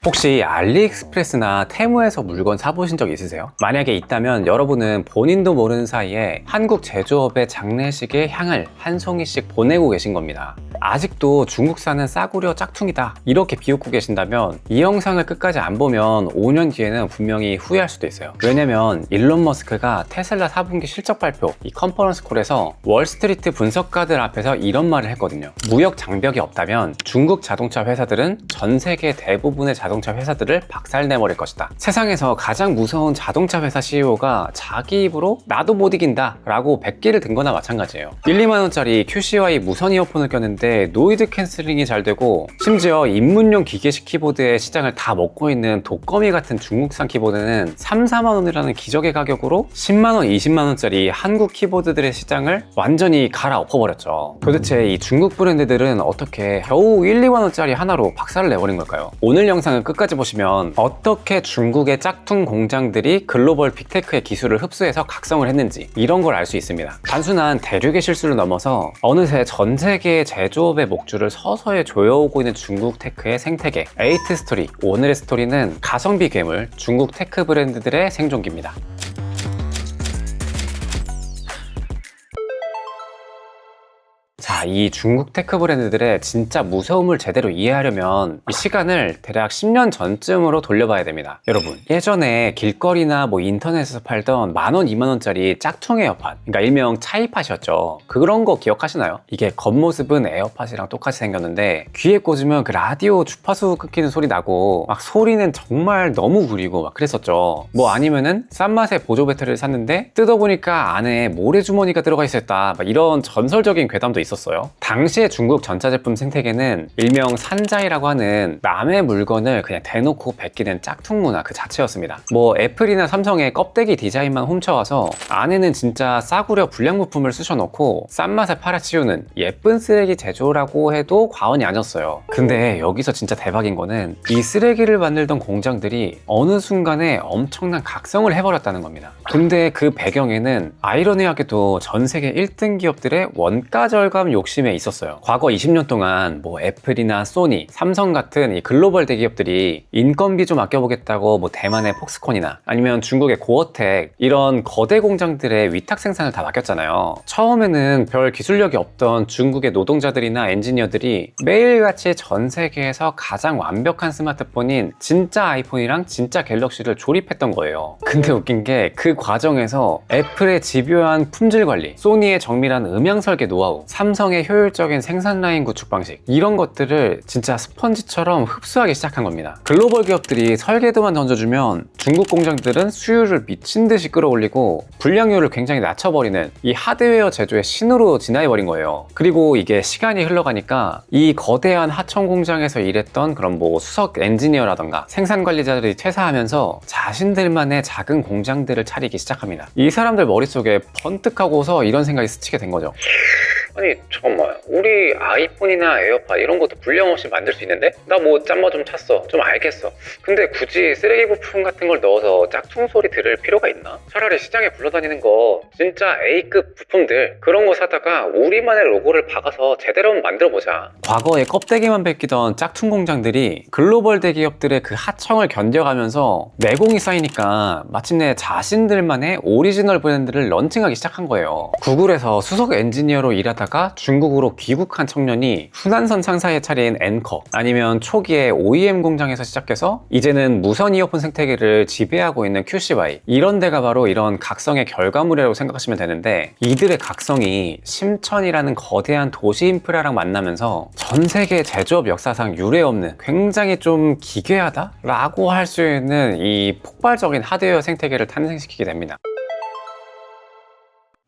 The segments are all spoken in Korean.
혹시 알리익스프레스나 테무에서 물건 사보신 적 있으세요? 만약에 있다면 여러분은 본인도 모르는 사이에 한국 제조업의 장례식에 향을 한 송이씩 보내고 계신 겁니다. 아직도 중국산은 싸구려 짝퉁이다 이렇게 비웃고 계신다면 이 영상을 끝까지 안 보면 5년 뒤에는 분명히 후회할 수도 있어요. 왜냐면 일론 머스크가 테슬라 4분기 실적 발표 이 컨퍼런스 콜에서 월스트리트 분석가들 앞에서 이런 말을 했거든요. 무역 장벽이 없다면 중국 자동차 회사들은 전 세계 대부분의 자동차 회사들을 박살내버릴 것이다. 세상에서 가장 무서운 자동차 회사 CEO가 자기 입으로 나도 못 이긴다 라고 100개를 든 거나 마찬가지예요. 1, 2만원짜리 QCY 무선 이어폰을 꼈는데 노이즈 캔슬링이 잘 되고 심지어 입문용 기계식 키보드의 시장을 다 먹고 있는 독거미 같은 중국산 키보드는 3, 4만원이라는 기적의 가격으로 10만원, 20만원짜리 한국 키보드들의 시장을 완전히 갈아엎어버렸죠. 도대체 이 중국 브랜드들은 어떻게 겨우 1, 2만원짜리 하나로 박살을 내버린 걸까요? 오늘 영상을 끝까지 보시면 어떻게 중국의 짝퉁 공장들이 글로벌 빅테크의 기술을 흡수해서 각성을 했는지 이런 걸 알 수 있습니다. 단순한 대륙의 실수를 넘어서 어느새 전 세계의 제조업의 목줄을 서서히 조여오고 있는 중국 테크의 생태계 에이트 스토리. 오늘의 스토리는 가성비 괴물 중국 테크 브랜드들의 생존기입니다. 자, 이 중국 테크 브랜드들의 진짜 무서움을 제대로 이해하려면 이 시간을 대략 10년 전쯤으로 돌려봐야 됩니다. 여러분, 예전에 길거리나 인터넷에서 팔던 만원, 2만원짜리 짝퉁 에어팟, 그러니까 일명 차이팟이었죠. 그런 거 기억하시나요? 이게 겉모습은 에어팟이랑 똑같이 생겼는데 귀에 꽂으면 그 라디오 주파수 끊기는 소리 나고 막 소리는 정말 너무 구리고 막 그랬었죠. 아니면은 싼 맛에 보조 배터리를 샀는데 뜯어보니까 안에 모래주머니가 들어가 있었다, 막 이런 전설적인 괴담도 있었어요. 당시의 중국 전자제품 생태계는 일명 산자이라고 하는 남의 물건을 그냥 대놓고 베끼는 짝퉁 문화 그 자체였습니다. 애플이나 삼성의 껍데기 디자인만 훔쳐와서 안에는 진짜 싸구려 불량 부품을 쑤셔넣고 싼 맛에 팔아치우는 예쁜 쓰레기 제조라고 해도 과언이 아니었어요. 근데 여기서 진짜 대박인 거는 이 쓰레기를 만들던 공장들이 어느 순간에 엄청난 각성을 해버렸다는 겁니다. 근데 그 배경에는 아이러니하게도 전 세계 1등 기업들의 원가 절감 욕심에 있었어요. 과거 20년 동안 애플이나 소니, 삼성 같은 이 글로벌 대기업들이 인건비 좀 아껴보겠다고 대만의 폭스콘이나 아니면 중국의 고어텍 이런 거대 공장들의 위탁 생산을 다 맡겼잖아요. 처음에는 별 기술력이 없던 중국의 노동자들이나 엔지니어들이 매일같이 전 세계에서 가장 완벽한 스마트폰인 진짜 아이폰이랑 진짜 갤럭시를 조립했던 거예요. 근데 웃긴 게 그 과정에서 애플의 집요한 품질 관리, 소니의 정밀한 음향 설계 노하우, 삼성의 효율적인 생산 라인 구축 방식 이런 것들을 진짜 스펀지처럼 흡수하기 시작한 겁니다. 글로벌 기업들이 설계도만 던져주면 중국 공장들은 수율을 미친 듯이 끌어올리고 불량률을 굉장히 낮춰버리는 이 하드웨어 제조의 신으로 진화해버린 거예요. 그리고 이게 시간이 흘러가니까 이 거대한 하청 공장에서 일했던 그런 수석 엔지니어라던가 생산 관리자들이 퇴사하면서 자신들만의 작은 공장들을 차리기 시작합니다. 이 사람들 머릿속에 번뜩하고서 이런 생각이 스치게 된 거죠. 아니 잠깐만, 우리 아이폰이나 에어팟 이런 것도 불량 없이 만들 수 있는데? 나 짠마 좀 찼어, 좀 알겠어. 근데 굳이 쓰레기 부품 같은 걸 넣어서 짝퉁 소리 들을 필요가 있나? 차라리 시장에 굴러다니는 거 진짜 A급 부품들 그런 거 사다가 우리만의 로고를 박아서 제대로 한번 만들어보자. 과거에 껍데기만 베끼던 짝퉁 공장들이 글로벌 대기업들의 그 하청을 견뎌가면서 내공이 쌓이니까 마침내 자신들만의 오리지널 브랜드를 런칭하기 시작한 거예요. 구글에서 수석 엔지니어로 일하다가 중국으로 귀국한 청년이 순환선 상사에 차린 앵커, 아니면 초기에 OEM 공장에서 시작해서 이제는 무선 이어폰 생태계를 지배하고 있는 QCY, 이런 데가 바로 이런 각성의 결과물이라고 생각하시면 되는데, 이들의 각성이 심천이라는 거대한 도시 인프라랑 만나면서 전 세계 제조업 역사상 유례없는 굉장히 좀 기괴하다? 라고 할 수 있는 이 폭발적인 하드웨어 생태계를 탄생시키게 됩니다.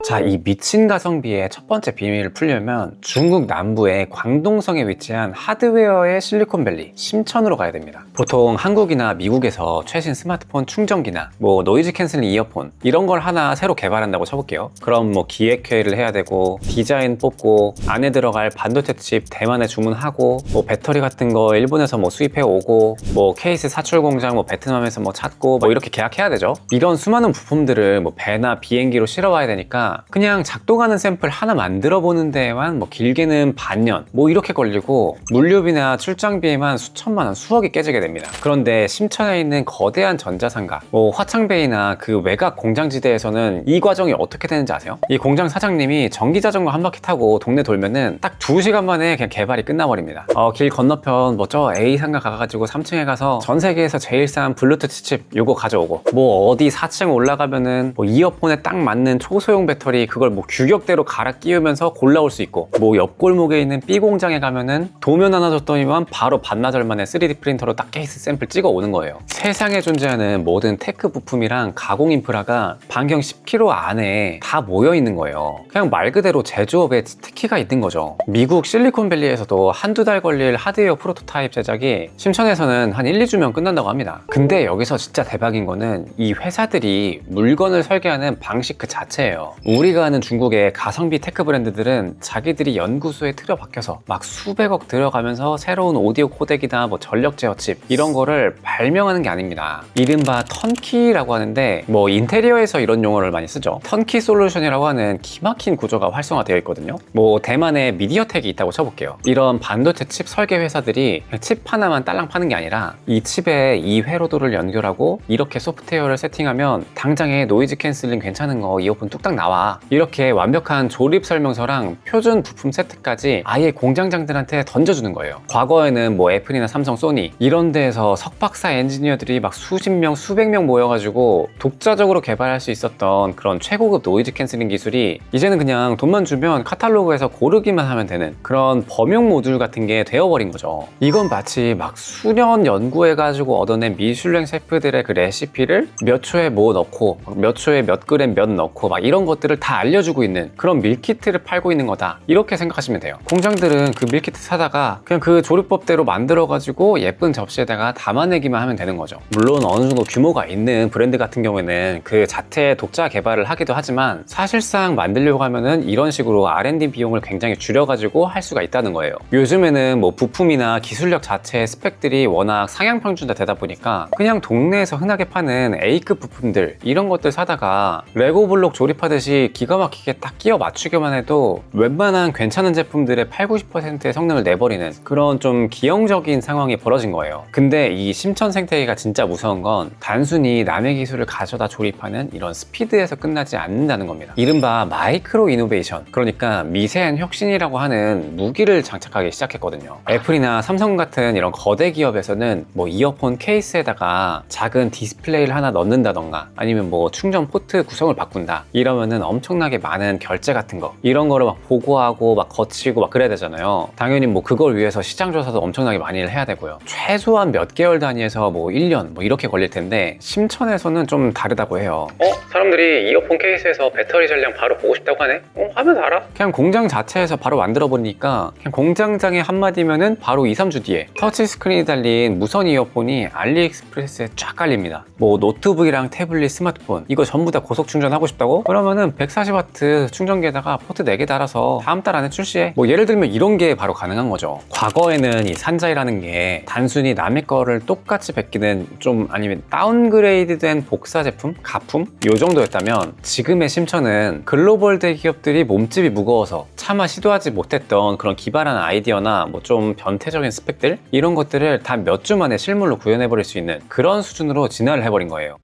자, 이 미친 가성비의 첫 번째 비밀을 풀려면 중국 남부의 광동성에 위치한 하드웨어의 실리콘밸리, 심천으로 가야 됩니다. 보통 한국이나 미국에서 최신 스마트폰 충전기나 노이즈 캔슬링 이어폰 이런 걸 하나 새로 개발한다고 쳐볼게요. 그럼 기획회의를 해야 되고, 디자인 뽑고, 안에 들어갈 반도체 칩 대만에 주문하고, 배터리 같은 거 일본에서 수입해 오고, 케이스 사출 공장 베트남에서 찾고 이렇게 계약해야 되죠. 이런 수많은 부품들을 배나 비행기로 실어와야 되니까 아니라 그냥 작동하는 샘플 하나 만들어 보는 데에만 뭐 길게는 반년 뭐 이렇게 걸리고 물류비나 출장비에만 수천만 원, 수억이 깨지게 됩니다. 그런데 심천에 있는 거대한 전자상가, 뭐 화창베이나 그 외곽 공장지대에서는 이 과정이 어떻게 되는지 아세요? 이 공장 사장님이 전기자전거 한 바퀴 타고 동네 돌면은 딱 2시간 만에 그냥 개발이 끝나버립니다. 길 건너편 뭐 저 A 상가 가가지고 3층에 가서 전 세계에서 제일 싼 블루투스 칩 요거 가져오고, 뭐 어디 4층 올라가면은 뭐 이어폰에 딱 맞는 초소형 배터리 그걸 뭐 규격대로 갈아 끼우면서 골라올 수 있고, 뭐 옆 골목에 있는 B 공장에 가면은 도면 하나 줬더니만 바로 반나절 만에 3D 프린터로 딱 케이스 샘플 찍어 오는 거예요. 세상에 존재하는 모든 테크 부품이랑 가공 인프라가 반경 10km 안에 다 모여 있는 거예요. 그냥 말 그대로 제조업에 특기가 있는 거죠. 미국 실리콘밸리에서도 한두 달 걸릴 하드웨어 프로토타입 제작이 심천에서는 한 1, 2주면 끝난다고 합니다. 근데 여기서 진짜 대박인 거는 이 회사들이 물건을 설계하는 방식 그 자체예요. 우리가 아는 중국의 가성비 테크 브랜드들은 자기들이 연구소에 틀어 박혀서 막 수백억 들어가면서 새로운 오디오 코덱이나 뭐 전력 제어 칩 이런 거를 발명하는 게 아닙니다. 이른바 턴키라고 하는데, 뭐 인테리어에서 이런 용어를 많이 쓰죠. 턴키 솔루션이라고 하는 기막힌 구조가 활성화되어 있거든요. 뭐 대만에 미디어텍이 있다고 쳐볼게요. 이런 반도체 칩 설계 회사들이 칩 하나만 딸랑 파는 게 아니라 이 칩에 이 회로도를 연결하고 이렇게 소프트웨어를 세팅하면 당장에 노이즈 캔슬링 괜찮은 거 이어폰 뚝딱 나와, 이렇게 완벽한 조립 설명서랑 표준 부품 세트까지 아예 공장장들한테 던져주는 거예요. 과거에는 뭐 애플이나 삼성, 소니 이런 데에서 석박사 엔지니어들이 막 수십 명, 수백 명 모여가지고 독자적으로 개발할 수 있었던 그런 최고급 노이즈 캔슬링 기술이 이제는 그냥 돈만 주면 카탈로그에서 고르기만 하면 되는 그런 범용 모듈 같은 게 되어버린 거죠. 이건 마치 막 수년 연구해가지고 얻어낸 미슐랭 셰프들의 그 레시피를 몇 초에 뭐 넣고 몇 초에 몇 그램 몇 넣고 막 이런 것들을 다 알려주고 있는 그런 밀키트를 팔고 있는 거다, 이렇게 생각하시면 돼요. 공장들은 그 밀키트 사다가 그냥 그 조리법대로 만들어가지고 예쁜 접시에다가 담아내기만 하면 되는 거죠. 물론 어느 정도 규모가 있는 브랜드 같은 경우에는 그 자체 독자 개발을 하기도 하지만 사실상 만들려고 하면은 이런 식으로 R&D 비용을 굉장히 줄여가지고 할 수가 있다는 거예요. 요즘에는 뭐 부품이나 기술력 자체의 스펙들이 워낙 상향 평준화되다 보니까 그냥 동네에서 흔하게 파는 A급 부품들 이런 것들 사다가 레고 블록 조립하듯이 기가 막히게 딱 끼워 맞추기만 해도 웬만한 괜찮은 제품들의 80~90%의 성능을 내버리는 그런 좀 기형적인 상황이 벌어진 거예요. 근데 이 심천 생태계가 진짜 무서운 건 단순히 남의 기술을 가져다 조립하는 이런 스피드에서 끝나지 않는다는 겁니다. 이른바 마이크로 이노베이션, 그러니까 미세한 혁신이라고 하는 무기를 장착하기 시작했거든요. 애플이나 삼성 같은 이런 거대 기업에서는 뭐 이어폰 케이스에다가 작은 디스플레이를 하나 넣는다던가 아니면 뭐 충전 포트 구성을 바꾼다 이러면은 엄청나게 많은 결제 같은 거 이런 거를 막 보고하고 막 거치고 막 그래야 되잖아요. 당연히 뭐 그걸 위해서 시장 조사도 엄청나게 많이 해야 되고요. 최소한 몇 개월 단위에서 뭐 1년 뭐 이렇게 걸릴 텐데 심천에서는 좀 다르다고 해요. 사람들이 이어폰 케이스에서 배터리 전량 바로 보고 싶다고 하네? 하면 알아. 그냥 공장 자체에서 바로 만들어 보니까 그냥 공장장의 한마디면은 바로 2~3주 뒤에 터치 스크린이 달린 무선 이어폰이 알리익스프레스에 쫙 깔립니다. 뭐 노트북이랑 태블릿, 스마트폰 이거 전부 다 고속 충전하고 싶다고? 그러면은 140W 충전기에다가 포트 4개 달아서 다음 달 안에 출시해. 뭐 예를 들면 이런 게 바로 가능한 거죠. 과거에는 이 산자이라는 게 단순히 남의 거를 똑같이 베끼는 좀 아니면 다운그레이드된 복사 제품? 가품? 요 정도였다면 지금의 심천은 글로벌 대기업들이 몸집이 무거워서 차마 시도하지 못했던 그런 기발한 아이디어나 뭐 좀 변태적인 스펙들 이런 것들을 다 몇 주 만에 실물로 구현해버릴 수 있는 그런 수준으로 진화를 해버린 거예요.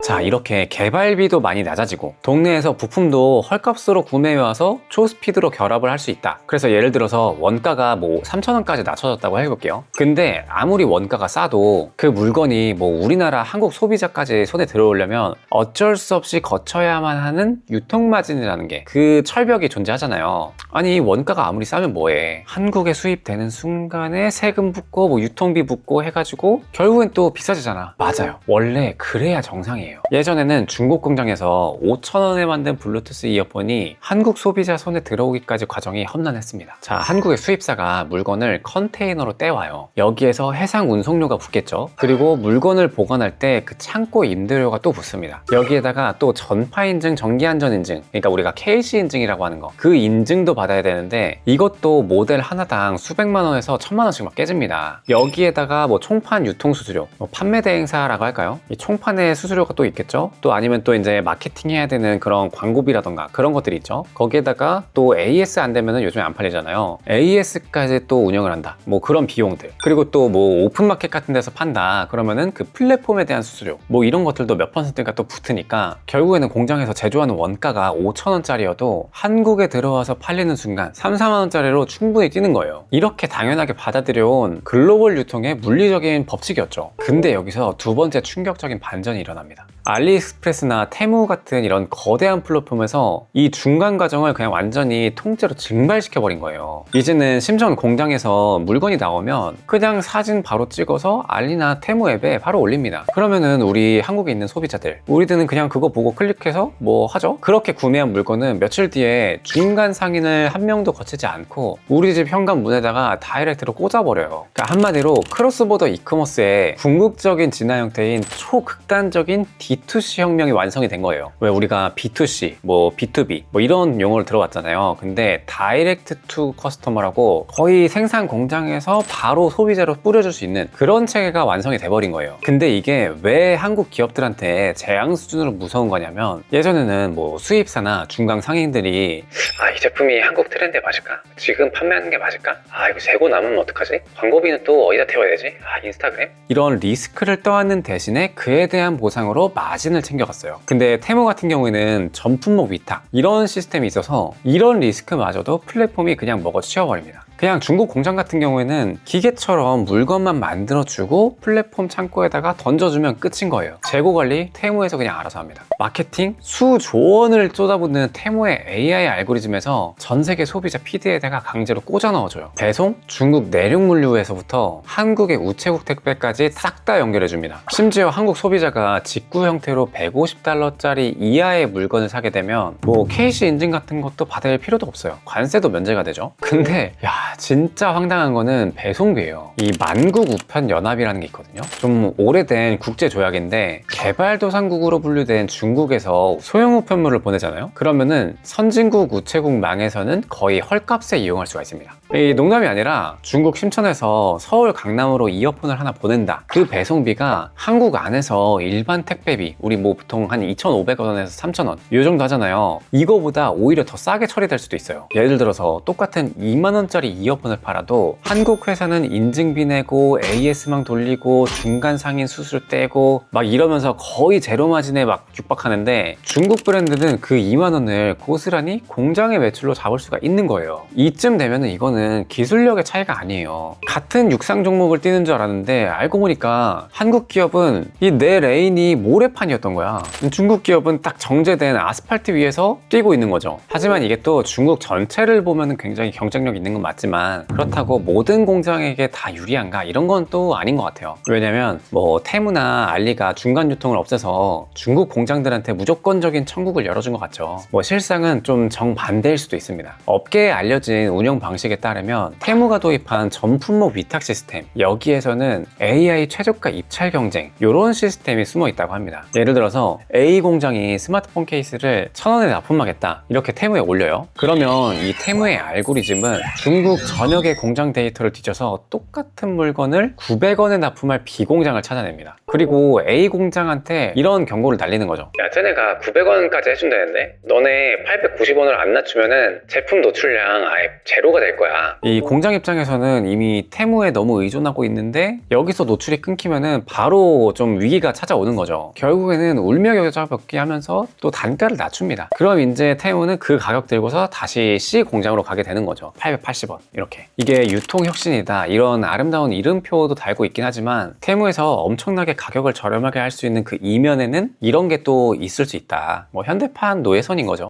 자, 이렇게 개발비도 많이 낮아지고 동네에서 부품도 헐값으로 구매해와서 초스피드로 결합을 할 수 있다. 그래서 예를 들어서 원가가 뭐 3,000원까지 낮춰졌다고 해볼게요. 근데 아무리 원가가 싸도 그 물건이 뭐 우리나라 한국 소비자까지 손에 들어오려면 어쩔 수 없이 거쳐야만 하는 유통마진이라는 게 그 철벽이 존재하잖아요. 아니 원가가 아무리 싸면 뭐해. 한국에 수입되는 순간에 세금 붙고 뭐 유통비 붙고 해가지고 결국엔 또 비싸지잖아. 맞아요. 원래 그래야 정상이에요. 예전에는 중국 공장에서 5,000원에 만든 블루투스 이어폰이 한국 소비자 손에 들어오기까지 과정이 험난했습니다. 자, 한국의 수입사가 물건을 컨테이너로 떼와요. 여기에서 해상 운송료가 붙겠죠. 그리고 물건을 보관할 때 그 창고 임대료가 또 붙습니다. 여기에다가 또 전파 인증, 정기 안전 인증, 그러니까 우리가 KC 인증이라고 하는 거, 그 인증도 받아야 되는데 이것도 모델 하나당 수백만 원에서 1,000만 원씩 막 깨집니다. 여기에다가 뭐 총판 유통 수수료, 뭐 판매 대행사라고 할까요? 이 총판의 수수료가 또 있겠죠. 또 아니면 또 이제 마케팅 해야 되는 그런 광고비라던가 그런 것들이 있죠. 거기에다가 또 AS 안 되면은 요즘에 안 팔리잖아요. AS까지 또 운영을 한다. 뭐 그런 비용들. 그리고 또 뭐 오픈마켓 같은 데서 판다. 그러면은 그 플랫폼에 대한 수수료. 뭐 이런 것들도 몇 퍼센트가 또 붙으니까 결국에는 공장에서 제조하는 원가가 5,000원짜리여도 한국에 들어와서 팔리는 순간 3, 4만 원짜리로 충분히 뛰는 거예요. 이렇게 당연하게 받아들여온 글로벌 유통의 물리적인 법칙이었죠. 근데 여기서 두 번째 충격적인 반전이 일어납니다. 알리익스프레스나 테무 같은 이런 거대한 플랫폼에서 이 중간 과정을 그냥 완전히 통째로 증발시켜버린 거예요. 이제는 심지어 공장에서 물건이 나오면 그냥 사진 바로 찍어서 알리나 테무 앱에 바로 올립니다. 그러면은 우리 한국에 있는 소비자들, 우리들은 그냥 그거 보고 클릭해서 뭐 하죠? 그렇게 구매한 물건은 며칠 뒤에 중간 상인을 한 명도 거치지 않고 우리 집 현관문에다가 다이렉트로 꽂아버려요. 그러니까 한마디로 크로스보더 이커머스의 궁극적인 진화 형태인 초극단적인 D2C 혁명이 완성이 된 거예요. 왜 우리가 B2C, 뭐 B2B 뭐 이런 용어를 들어봤잖아요. 근데 다이렉트 투 커스터머라고 거의 생산 공장에서 바로 소비자로 뿌려줄 수 있는 그런 체계가 완성이 돼버린 거예요. 근데 이게 왜 한국 기업들한테 재앙 수준으로 무서운 거냐면 예전에는 뭐 수입사나 중간 상인들이 이 제품이 한국 트렌드에 맞을까? 지금 판매하는 게 맞을까? 이거 재고 남으면 어떡하지? 광고비는 또 어디다 태워야 되지? 인스타그램? 이런 리스크를 떠안는 대신에 그에 대한 보상으로 마진을 챙겨갔어요. 근데 테무 같은 경우에는 전품목 위탁 이런 시스템이 있어서 이런 리스크마저도 플랫폼이 그냥 먹어 치워버립니다. 그냥 중국 공장 같은 경우에는 기계처럼 물건만 만들어주고 플랫폼 창고에다가 던져주면 끝인 거예요. 재고 관리 테무에서 그냥 알아서 합니다. 마케팅 수조 원을 쏟아붓는 테무의 AI 알고리즘에서 전 세계 소비자 피드에다가 강제로 꽂아 넣어줘요. 배송 중국 내륙물류에서부터 한국의 우체국 택배까지 싹 다 연결해줍니다. 심지어 한국 소비자가 직구 형태로 150달러짜리 이하의 물건을 사게 되면 뭐 KC 인증 같은 것도 받을 필요도 없어요. 관세도 면제가 되죠. 근데 진짜 황당한 거는 배송비예요. 이 만국우편연합이라는 게 있거든요. 좀 오래된 국제조약인데 개발도상국으로 분류된 중국에서 소형 우편물을 보내잖아요. 그러면은 선진국 우체국망에서는 거의 헐값에 이용할 수가 있습니다. 이 농담이 아니라 중국 심천에서 서울 강남으로 이어폰을 하나 보낸다. 그 배송비가 한국 안에서 일반 택배비 우리 뭐 보통 한 2,500원에서 3,000원 이 정도 하잖아요. 이거보다 오히려 더 싸게 처리될 수도 있어요. 예를 들어서 똑같은 2만원짜리 이어폰을 팔아도 한국 회사는 인증비 내고 AS망 돌리고 중간 상인 수수료 떼고 막 이러면서 거의 제로 마진에 막 육박하는데 중국 브랜드는 그 2만원을 고스란히 공장의 매출로 잡을 수가 있는 거예요. 이쯤 되면은 이거는 기술력의 차이가 아니에요. 같은 육상 종목을 뛰는 줄 알았는데 알고 보니까 한국 기업은 이 내 레인이 모래판이었던 거야. 중국 기업은 딱 정제된 아스팔트 위에서 뛰고 있는 거죠. 하지만 이게 또 중국 전체를 보면 굉장히 경쟁력 있는 건 맞지만 그렇다고 모든 공장에게 다 유리한가 이런 건 또 아닌 것 같아요. 왜냐면 뭐 테무나 알리가 중간 유통을 없애서 중국 공장들한테 무조건적인 천국을 열어준 것 같죠. 뭐 실상은 좀 정반대일 수도 있습니다. 업계에 알려진 운영 방식에 따르면 테무가 도입한 전품목 위탁 시스템 여기에서는 AI 최저가 입찰 경쟁 이런 시스템이 숨어 있다고 합니다. 예를 들어서 A 공장이 스마트폰 케이스를 1,000원에 납품하겠다 이렇게 테무에 올려요. 그러면 이 테무의 알고리즘은 중국 전역의 공장 데이터를 뒤져서 똑같은 물건을 900원에 납품할 B 공장을 찾아냅니다. 그리고 A 공장한테 이런 경고를 날리는 거죠. 쟤네가 900원까지 해준다는데 너네 890원을 안 낮추면은 제품 노출량 아예 제로가 될 거야. 이 공장 입장에서는 이미 테무에 너무 의존하고 있는데 여기서 노출이 끊기면은 바로 좀 위기가 찾아오는 거죠. 결국에는 울며 겨자 먹기 하면서 또 단가를 낮춥니다. 그럼 이제 테무는 그 가격 들고서 다시 C 공장으로 가게 되는 거죠. 880원 이렇게. 이게 유통 혁신이다 이런 아름다운 이름표도 달고 있긴 하지만 테무에서 엄청나게 가격을 저렴하게 할 수 있는 그 이면에는 이런 게 또 있을 수 있다. 뭐 현대판 노예선인 거죠.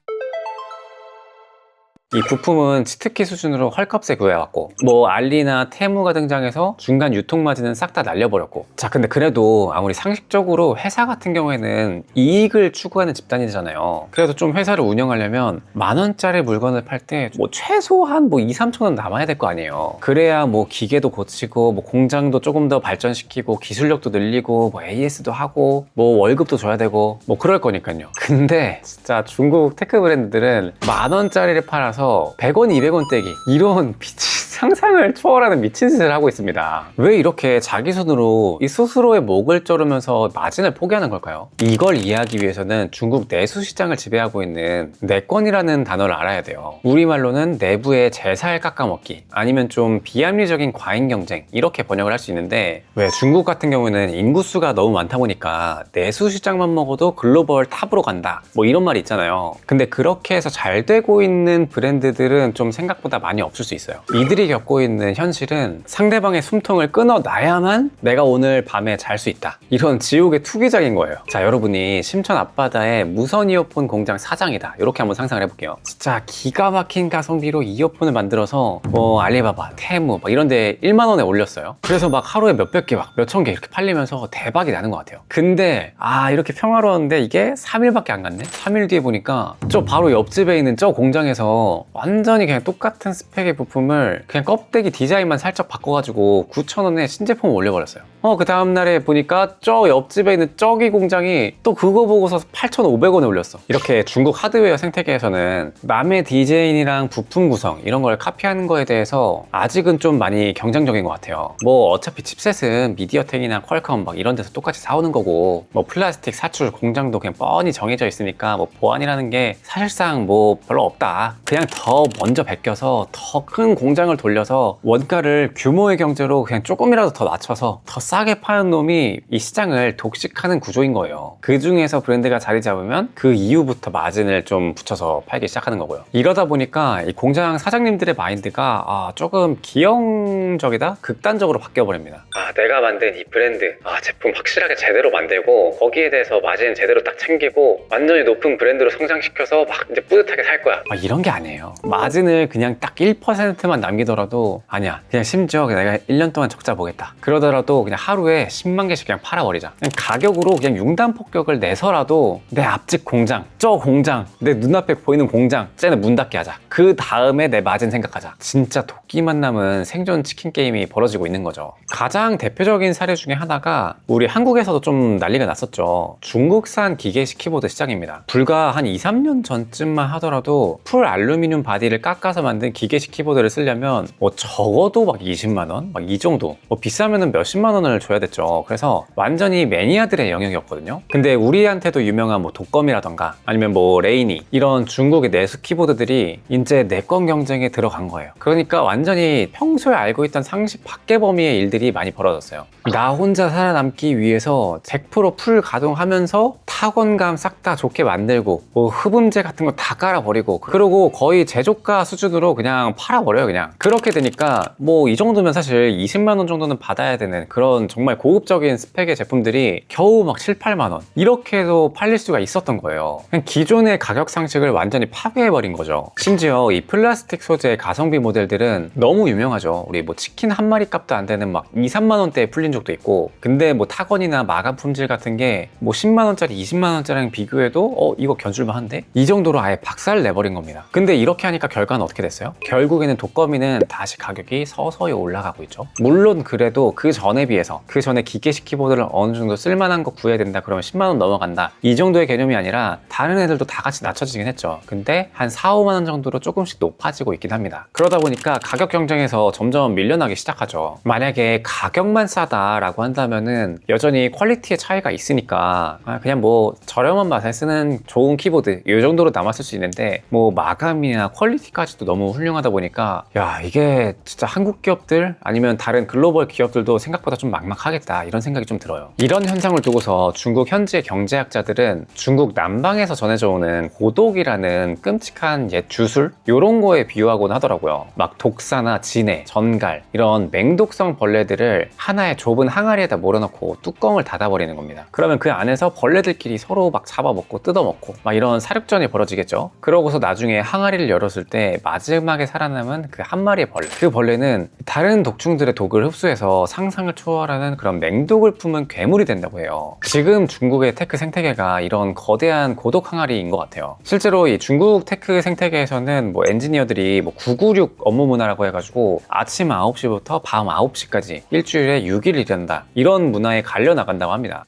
이 부품은 치트키 수준으로 헐값에 구해왔고 뭐 알리나 테무가 등장해서 중간 유통 마진은 싹 다 날려버렸고 자 근데 그래도 아무리 상식적으로 회사 같은 경우에는 이익을 추구하는 집단이잖아요. 그래도 좀 회사를 운영하려면 만원짜리 물건을 팔 때 뭐 최소한 뭐 2, 3천원 남아야 될 거 아니에요. 그래야 뭐 기계도 고치고 뭐 공장도 조금 더 발전시키고 기술력도 늘리고 뭐 AS도 하고 뭐 월급도 줘야 되고 뭐 그럴 거니까요. 근데 진짜 중국 테크 브랜드들은 만원짜리를 팔아서 나가서 100원, 200원 떼기 이런 상상을 초월하는 미친 짓을 하고 있습니다. 왜 이렇게 자기 손으로 이 스스로의 목을 조르면서 마진을 포기하는 걸까요? 이걸 이해하기 위해서는 중국 내수 시장을 지배하고 있는 내권이라는 단어를 알아야 돼요. 우리말로는 내부의 제살 깎아먹기 아니면 좀 비합리적인 과잉 경쟁 이렇게 번역을 할 수 있는데, 왜 중국 같은 경우는 인구수가 너무 많다 보니까 내수 시장만 먹어도 글로벌 탑으로 간다 뭐 이런 말이 있잖아요. 근데 그렇게 해서 잘 되고 있는 브랜드들은 좀 생각보다 많이 없을 수 있어요. 이들이 겪고 있는 현실은 상대방의 숨통을 끊어놔야만 내가 오늘 밤에 잘 수 있다, 이런 지옥의 투기장인 거예요. 자, 여러분이 심천 앞바다에 무선 이어폰 공장 사장이다 이렇게 한번 상상을 해볼게요. 진짜 기가 막힌 가성비로 이어폰을 만들어서 뭐 알리바바, 테무 막 이런 데 1만 원에 올렸어요. 그래서 막 하루에 몇백 개, 막 몇천 개 이렇게 팔리면서 대박이 나는 것 같아요. 근데 이렇게 평화로웠는데 이게 3일밖에 안 갔네? 3일 뒤에 보니까 저 바로 옆집에 있는 저 공장에서 완전히 그냥 똑같은 스펙의 부품을 그냥 껍데기 디자인만 살짝 바꿔가지고 9,000원에 신제품을 올려버렸어요. 그 다음날에 보니까 저 옆집에 있는 저기 공장이 또 그거 보고서 8,500원에 올렸어. 이렇게 중국 하드웨어 생태계에서는 남의 디자인이랑 부품 구성 이런 걸 카피하는 거에 대해서 아직은 좀 많이 경쟁적인 것 같아요. 뭐 어차피 칩셋은 미디어텍이나 퀄컴 막 이런 데서 똑같이 사오는 거고, 뭐 플라스틱 사출 공장도 그냥 뻔히 정해져 있으니까 뭐 보안이라는 게 사실상 뭐 별로 없다. 그냥 더 먼저 베껴서 더 큰 공장을 돌려서 원가를 규모의 경제로 그냥 조금이라도 더 낮춰서 더 싸게 파는 놈이 이 시장을 독식하는 구조인 거예요. 그 중에서 브랜드가 자리 잡으면 그 이후부터 마진을 좀 붙여서 팔기 시작하는 거고요. 이러다 보니까 이 공장 사장님들의 마인드가 조금 기형적이다? 극단적으로 바뀌어버립니다. 내가 만든 이 브랜드, 제품 확실하게 제대로 만들고 거기에 대해서 마진 제대로 딱 챙기고 완전히 높은 브랜드로 성장시켜서 막 이제 뿌듯하게 살 거야. 이런 게 아니에요. 마진을 그냥 딱 1%만 남기더라도 아니야. 그냥 심지어 내가 1년 동안 적자 보겠다. 그러더라도 그냥 하루에 10만 개씩 그냥 팔아버리자. 그냥 가격으로 그냥 융단 폭격을 내서라도 내 앞집 공장, 저 공장, 내 눈앞에 보이는 공장, 쟤는 문 닫게 하자. 그 다음에 내 마진 생각하자. 진짜 도끼만 남은 생존 치킨 게임이 벌어지고 있는 거죠. 가장 대표적인 사례 중에 하나가 우리 한국에서도 좀 난리가 났었죠. 중국산 기계식 키보드 시장입니다. 불과 한 2, 3년 전쯤만 하더라도 풀 알루미늄 바디를 깎아서 만든 기계식 키보드를 쓰려면 뭐 적어도 막 20만 원? 막 이 정도. 뭐 비싸면은 몇십만 원을 줘야 됐죠. 그래서 완전히 매니아들의 영역이었거든요. 근데 우리한테도 유명한 뭐 독검이라던가 아니면 뭐 레이니 이런 중국의 내수 키보드들이 이제 내권 경쟁에 들어간 거예요. 그러니까 완전히 평소에 알고 있던 상식 밖의 범위의 일들이 많이 벌어졌어요. 나 혼자 살아남기 위해서 100% 풀 가동하면서 타건감 싹 다 좋게 만들고 뭐 흡음재 같은 거 다 깔아버리고 그러고 거의 제조가 수준으로 그냥 팔아버려요. 그냥 그렇게 되니까 뭐 이 정도면 사실 20만 원 정도는 받아야 되는 그런 정말 고급적인 스펙의 제품들이 겨우 막 7, 8만 원 이렇게도 팔릴 수가 있었던 거예요. 그냥 기존의 가격 상식을 완전히 파괴해버린 거죠. 심지어 이 플라스틱 소재의 가성비 모델들은 너무 유명하죠. 우리 뭐 치킨 한 마리 값도 안 되는 막 2, 3만 원대에 풀린 적도 있고, 근데 뭐 타건이나 마감 품질 같은 게 뭐 10만 원짜리, 20만 원짜리랑 비교해도 이거 견줄만 한데? 이 정도로 아예 박살 내버린 겁니다. 근데 이렇게 하니까 결과는 어떻게 됐어요? 결국에는 독거미는 다시 가격이 서서히 올라가고 있죠. 물론 그래도 그 전에 비해서 그 전에 기계식 키보드를 어느 정도 쓸만한 거 구해야 된다 그러면 10만 원 넘어간다 이 정도의 개념이 아니라 다른 애들도 다 같이 낮춰지긴 했죠. 근데 한 4, 5만 원 정도로 조금씩 높아지고 있긴 합니다. 그러다 보니까 가격 경쟁에서 점점 밀려나기 시작하죠. 만약에 가격만 싸다라고 한다면은 여전히 퀄리티의 차이가 있으니까 그냥 뭐 저렴한 맛에 쓰는 좋은 키보드 이 정도로 남았을 수 있는데, 뭐 마감이나 퀄리티까지도 너무 훌륭하다 보니까 야, 이게 진짜 한국 기업들 아니면 다른 글로벌 기업들도 생각보다 좀 막막하겠다 이런 생각이 좀 들어요. 이런 현상을 두고서 중국 현지의 경제학자들은 중국 남방에서 전해져 오는 고독이라는 끔찍한 옛 주술 이런 거에 비유하곤 하더라고요. 막 독사나 진해, 전갈 이런 맹독성 벌레들을 하나의 좁은 항아리에다 몰아넣고 뚜껑을 닫아버리는 겁니다. 그러면 그 안에서 벌레들끼리 서로 막 잡아먹고 뜯어먹고 막 이런 사육전이 벌어지겠죠. 그러고서 나중에 항아리를 열었을 때 마지막에 살아남은 그 한 마리의 벌레, 그 벌레는 다른 독충들의 독을 흡수해서 상상을 초월하는 그런 맹독을 품은 괴물이 된다고 해요. 지금 중국의 테크 생태계가 이런 거대한 고독 항아리인 것 같아요. 실제로 이 중국 테크 생태계에서는 뭐 엔지니어들이 뭐 996 업무 문화라고 해가지고 아침 9시부터 밤 9시까지 일주일에 6일 일한다 이런 문화에 갈려 나간다고 합니다.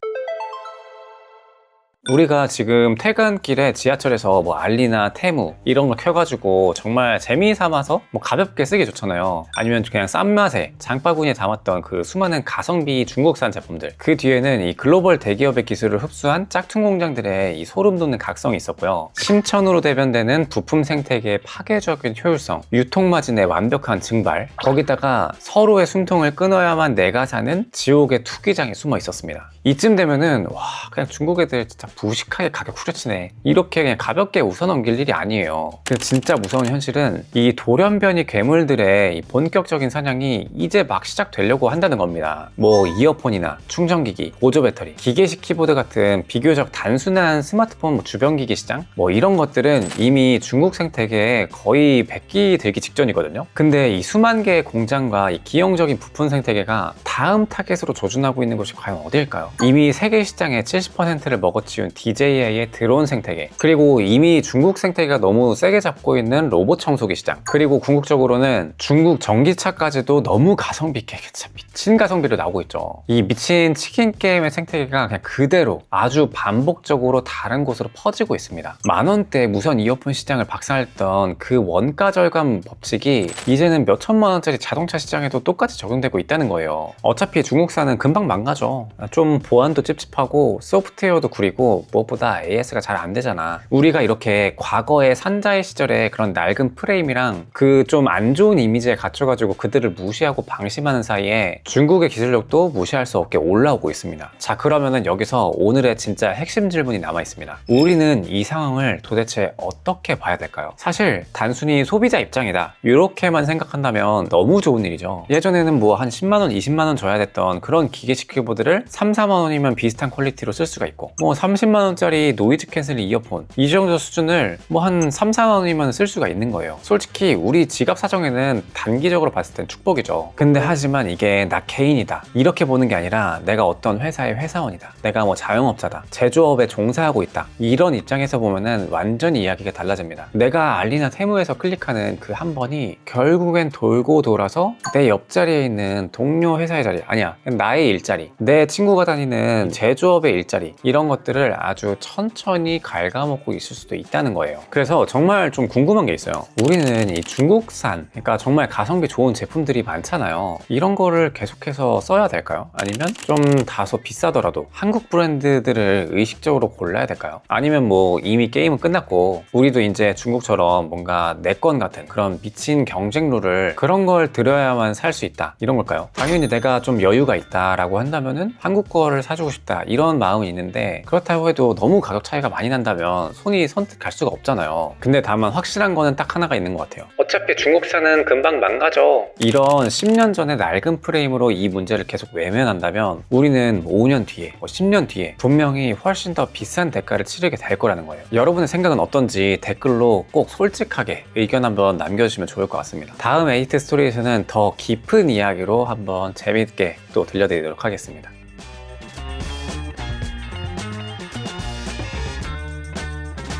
우리가 지금 퇴근길에 지하철에서 뭐 알리나 테무 이런 걸 켜가지고 정말 재미삼아서 뭐 가볍게 쓰기 좋잖아요. 아니면 그냥 싼 맛에 장바구니에 담았던 그 수많은 가성비 중국산 제품들, 그 뒤에는 이 글로벌 대기업의 기술을 흡수한 짝퉁 공장들의 이 소름 돋는 각성이 있었고요. 심천으로 대변되는 부품 생태계의 파괴적인 효율성, 유통마진의 완벽한 증발, 거기다가 서로의 숨통을 끊어야만 내가 사는 지옥의 투기장이 숨어 있었습니다. 이쯤 되면은 와, 그냥 중국 애들 진짜 무식하게 가격 후려치네, 이렇게 그냥 가볍게 웃어넘길 일이 아니에요. 근데 진짜 무서운 현실은 이 돌연변이 괴물들의 이 본격적인 사냥이 이제 막 시작되려고 한다는 겁니다. 뭐 이어폰이나 충전기기, 보조 배터리, 기계식 키보드 같은 비교적 단순한 스마트폰 주변기기 시장, 뭐 이런 것들은 이미 중국 생태계에 거의 백기 들기 직전이거든요. 근데 이 수만 개의 공장과 이 기형적인 부품 생태계가 다음 타겟으로 조준하고 있는 곳이 과연 어디일까요? 이미 세계 시장의 70%를 먹어치운 DJI의 드론 생태계, 그리고 이미 중국 생태계가 너무 세게 잡고 있는 로봇 청소기 시장, 그리고 궁극적으로는 중국 전기차까지도 너무 가성비 있게 진짜 미친 가성비로 나오고 있죠. 이 미친 치킨 게임의 생태계가 그냥 그대로 아주 반복적으로 다른 곳으로 퍼지고 있습니다. 만원대 무선 이어폰 시장을 박살냈던 그 원가 절감 법칙이 이제는 몇 천만 원짜리 자동차 시장에도 똑같이 적용되고 있다는 거예요. 어차피 중국산은 금방 망가져. 좀 보안도 찝찝하고 소프트웨어도 구리고 무엇보다 AS가 잘 안 되잖아. 우리가 이렇게 과거의 산자의 시절에 그런 낡은 프레임이랑 그 좀 안 좋은 이미지에 갇혀가지고 그들을 무시하고 방심하는 사이에 중국의 기술력도 무시할 수 없게 올라오고 있습니다. 자, 그러면은 여기서 오늘의 진짜 핵심 질문이 남아 있습니다. 우리는 이 상황을 도대체 어떻게 봐야 될까요? 사실 단순히 소비자 입장이다 이렇게만 생각한다면 너무 좋은 일이죠. 예전에는 뭐 한 10만원, 20만원 줘야 됐던 그런 기계식 키보드를 3, 4만원이면 비슷한 퀄리티로 쓸 수가 있고, 뭐 30만원짜리 노이즈 캔슬링 이어폰 이 정도 수준을 뭐 한 3, 4만원이면 쓸 수가 있는 거예요. 솔직히 우리 지갑 사정에는 단기적으로 봤을 땐 축복이죠. 근데 하지만 이게 나 개인이다 이렇게 보는 게 아니라 내가 어떤 회사의 회사원이다, 내가 뭐 자영업자다, 제조업에 종사하고 있다, 이런 입장에서 보면은 완전히 이야기가 달라집니다. 내가 알리나 테무에서 클릭하는 그 한 번이 결국엔 돌고 돌아서 내 옆자리에 있는 동료 회사의 자리, 아니야, 나의 일자리, 내 친구가 다니는 제조업의 일자리, 이런 것들을 아주 천천히 갉아먹고 있을 수도 있다는 거예요. 그래서 정말 좀 궁금한 게 있어요. 우리는 이 중국산, 그러니까 정말 가성비 좋은 제품들이 많잖아요. 이런 거를 계속해서 써야 될까요? 아니면 좀 다소 비싸더라도 한국 브랜드들을 의식적으로 골라야 될까요? 아니면 뭐 이미 게임은 끝났고 우리도 이제 중국처럼 뭔가 내 건 같은 그런 미친 경쟁률을, 그런 걸 들여야만 살 수 있다, 이런 걸까요? 당연히 내가 좀 여유가 있다라고 한다면은 한국 거를 사주고 싶다 이런 마음은 있는데, 그렇다고 해도 너무 가격 차이가 많이 난다면 손이 선뜻 갈 수가 없잖아요. 근데 다만 확실한 거는 딱 하나가 있는 것 같아요. 어차피 중국산은 금방 망가져. 이런 10년 전의 낡은 프레임으로 이 문제를 계속 외면한다면 우리는 5년 뒤에, 10년 뒤에 분명히 훨씬 더 비싼 대가를 치르게 될 거라는 거예요. 여러분의 생각은 어떤지 댓글로 꼭 솔직하게 의견 한번 남겨주시면 좋을 것 같습니다. 다음 에이트 스토리에서는 더 깊은 이야기로 한번 재밌게 또 들려드리도록 하겠습니다.